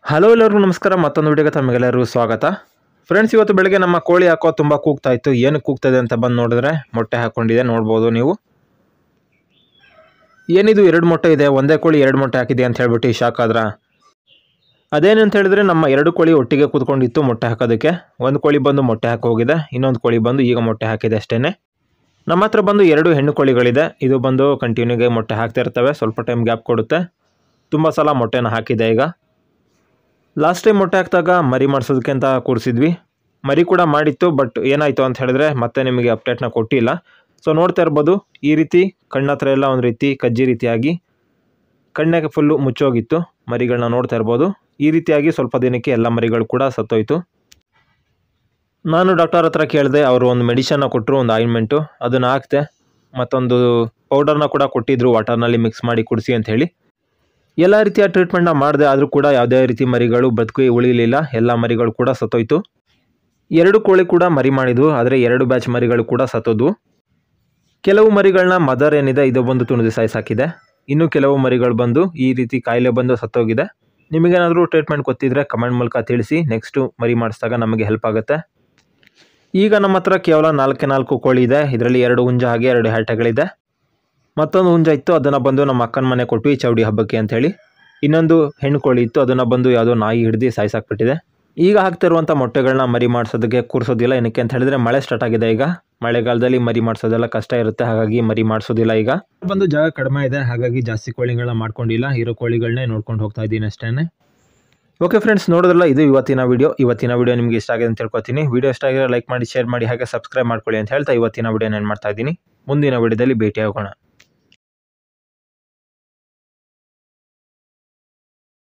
Hello ಎಲ್ಲರಿಗೂ ನಮಸ್ಕಾರ. ಮತ್ತೊಂದು ವಿಡಿಯೋಗೆ ತಮಗೆಲ್ಲರಿಗೂ ಸ್ವಾಗತ. ಫ್ರೆಂಡ್ಸ್, ಇವತ್ತು ಬೆಳಗ್ಗೆ ನಮ್ಮ ಕೋಳಿ ಹಾಕೋ ತುಂಬ ಕೂಗ್ತಾ ಇತ್ತು. ಏನು ಕೂಗ್ತಾಯಿದೆ ಅಂತ ಬಂದು ನೋಡಿದ್ರೆ ಮೊಟ್ಟೆ ಹಾಕ್ಕೊಂಡಿದೆ. ನೋಡ್ಬೋದು ನೀವು. ಏನಿದು 2 ಮೊಟ್ಟೆ ಇದೆ, ಒಂದೇ ಕೋಳಿ 2 ಮೊಟ್ಟೆ ಹಾಕಿದೆ ಅಂತ ಹೇಳ್ಬಿಟ್ಟು ಶಾಕ್ ಆದ್ರ. ಅದೇನಂತ ಹೇಳಿದ್ರೆ ನಮ್ಮ 2 ಕೋಳಿ ಒಟ್ಟಿಗೆ ಕೂತ್ಕೊಂಡಿತ್ತು ಮೊಟ್ಟೆ ಹಾಕೋದಕ್ಕೆ. ಒಂದು ಕೋಳಿ ಬಂದು ಮೊಟ್ಟೆ ಹಾಕಿ ಹೋಗಿದೆ, ಇನ್ನೊಂದು ಕೋಳಿ ಬಂದು ಈಗ ಮೊಟ್ಟೆ ಹಾಕಿದೆ ಅಷ್ಟೇ. ನಮ್ಮ ಹತ್ರ ಬಂದು 2 ಹೆಣ್ಣು ಕೋಳಿಗಳಿದೆ. ಇದು ಬಂದು ಕಂಟಿನ್ಯೂಗೆ ಮೊಟ್ಟೆ ಹಾಕ್ತಾ ಇರ್ತವೆ, ಸ್ವಲ್ಪ ಟೈಮ್ ಗ್ಯಾಪ್ ಕೊಡುತ್ತೆ. ತುಂಬ ಸಲ ಮೊಟ್ಟೆನ ಹಾಕಿದೆ. ಈಗ ಲಾಸ್ಟ್ ಟೈಮ್ ಮೊಟ್ಟೆ ಹಾಕಿದಾಗ ಮರಿ ಮಾಡಿಸೋದಕ್ಕೆ ಅಂತ ಕೂರಿಸಿದ್ವಿ. ಮರಿ ಕೂಡ ಮಾಡಿತ್ತು, ಬಟ್ ಏನಾಯಿತು ಅಂತ ಹೇಳಿದ್ರೆ ಮತ್ತೆ ನಿಮಗೆ ಅಪ್ಡೇಟ್ನ ಕೊಟ್ಟಿಲ್ಲ. ಸೊ ನೋಡ್ತಾ ಇರ್ಬೋದು, ಈ ರೀತಿ ಕಣ್ಣತ್ರ ಎಲ್ಲ ಒಂದು ರೀತಿ ಕಜ್ಜಿ ರೀತಿಯಾಗಿ ಕಣ್ಣಾಗೆ ಫುಲ್ಲು ಮುಚ್ಚೋಗಿತ್ತು. ಮರಿಗಳನ್ನ ನೋಡ್ತಾ ಇರ್ಬೋದು. ಈ ರೀತಿಯಾಗಿ ಸ್ವಲ್ಪ ದಿನಕ್ಕೆ ಎಲ್ಲ ಮರಿಗಳು ಕೂಡ ಸತ್ತೋಯ್ತು. ನಾನು ಡಾಕ್ಟರ್ ಹತ್ರ ಕೇಳಿದೆ. ಅವರು ಒಂದು ಮೆಡಿಷನ್ನ ಕೊಟ್ಟರು, ಒಂದು ಆಯಿಂಟ್ಮೆಂಟು. ಅದನ್ನು ಹಾಕ್ತೆ, ಮತ್ತೊಂದು ಪೌಡರ್ನ ಕೂಡ ಕೊಟ್ಟಿದ್ದರು, ವಾಟರ್ನಲ್ಲಿ ಮಿಕ್ಸ್ ಮಾಡಿ ಕುಡಿಸಿ ಅಂತ ಹೇಳಿ. ಎಲ್ಲ ರೀತಿಯ ಟ್ರೀಟ್ಮೆಂಟ್ನ ಮಾಡಿದೆ, ಆದರೂ ಕೂಡ ಯಾವುದೇ ರೀತಿ ಮರಿಗಳು ಬದುಕಿ ಉಳಿಲಿಲ್ಲ. ಎಲ್ಲ ಮರಿಗಳು ಕೂಡ ಸತ್ತೋಯ್ತು. 2 ಕೋಳಿ ಕೂಡ ಮರಿ ಮಾಡಿದ್ವು, ಆದರೆ 2 ಬ್ಯಾಚ್ ಮರಿಗಳು ಕೂಡ ಸತ್ತೋದ್ವು. ಕೆಲವು ಮರಿಗಳನ್ನ ಮದರ್ ಏನಿದೆ ಇದು ಬಂದು ತುಣಿದು ಸಾಯಿಸಾಕಿದೆ. ಇನ್ನು ಕೆಲವು ಮರಿಗಳು ಬಂದು ಈ ರೀತಿ ಕಾಯಿಲೆ ಬಂದು ಸತ್ತೋಗಿದೆ. ನಿಮಗೇನಾದರೂ ಟ್ರೀಟ್ಮೆಂಟ್ ಗೊತ್ತಿದ್ರೆ ಕಮೆಂಟ್ ಮೂಲಕ ತಿಳಿಸಿ. ನೆಕ್ಸ್ಟು ಮರಿ ಮಾಡಿಸಿದಾಗ ನಮಗೆ ಹೆಲ್ಪ್ ಆಗುತ್ತೆ. ಈಗ ನಮ್ಮ ಹತ್ರ ಕೇವಲ 4 ಕೋಳಿ ಇದೆ. ಇದರಲ್ಲಿ 2 ಹುಂಜ ಹಾಗೆ 2 ಹೆರಟೆಗಳಿದೆ. ಮತ್ತೊಂದು ಹುಂಜ ಇತ್ತು, ಅದನ್ನು ಬಂದು ನಮ್ಮ ಅಕ್ಕನ ಮನೆ ಕೊಟ್ಟು ಈ ಚೌಡಿ ಹಬ್ಬಕ್ಕೆ ಅಂಥೇಳಿ. ಇನ್ನೊಂದು ಹೆಣ್ಣು ಕೋಳಿ ಇತ್ತು, ಅದನ್ನು ಬಂದು ಯಾವುದೋ ನಾಯಿ ಹಿಡಿದು ಸಾಯಿಸಾಕ್ಬಿಟ್ಟಿದೆ. ಈಗ ಹಾಕ್ತಿರುವಂಥ ಮೊಟ್ಟೆಗಳನ್ನ ಮರಿ ಮಾಡಿಸೋದಕ್ಕೆ ಕೂರಿಸೋದಿಲ್ಲ. ಏನಕ್ಕೆ ಅಂತ ಹೇಳಿದ್ರೆ ಮಳೆ ಸ್ಟಾರ್ಟ್ ಆಗಿದೆ. ಈಗ ಮಳೆಗಾಲದಲ್ಲಿ ಮರಿ ಮಾಡಿಸೋದೆಲ್ಲ ಕಷ್ಟ ಇರುತ್ತೆ, ಹಾಗಾಗಿ ಮರಿ ಮಾಡಿಸೋದಿಲ್ಲ. ಈಗ ಬಂದು ಜಾಗ ಕಡಿಮೆ ಇದೆ, ಹಾಗಾಗಿ ಜಾಸ್ತಿ ಕೋಳಿಗಳನ್ನ ಮಾಡ್ಕೊಂಡಿಲ್ಲ. ಇರೋ ಕೋಳಿಗಳನ್ನೇ ನೋಡ್ಕೊಂಡು ಹೋಗ್ತಾ ಇದ್ದೀನಿ ಅಷ್ಟೇ. ಓಕೆ ಫ್ರೆಂಡ್ಸ್, ನೋಡೋದ್ರಲ್ಲ, ಇದು ಇವತ್ತಿನ ವಿಡಿಯೋ ನಿಮಗೆ ಇಷ್ಟ ಆಗಿದೆ ಅಂತ ತಿಳ್ಕೊತೀನಿ. ವಿಡಿಯೋ ಇಷ್ಟ ಆಗಿದ್ರೆ ಲೈಕ್ ಮಾಡಿ, ಶೇರ್ ಮಾಡಿ, ಹಾಗೆ ಸಬ್ಸ್ಕ್ರೈಬ್ ಮಾಡ್ಕೊಳ್ಳಿ ಅಂತ ಹೇಳ್ತಾ ಇವತ್ತಿನ ವಿಡಿಯೋನ ಏನು ಮಾಡ್ತಾ ಇದ್ದೀನಿ. ಮುಂದಿನ ವಿಡಿಯೋದಲ್ಲಿ ಭೇಟಿಯಾಗೋಣ.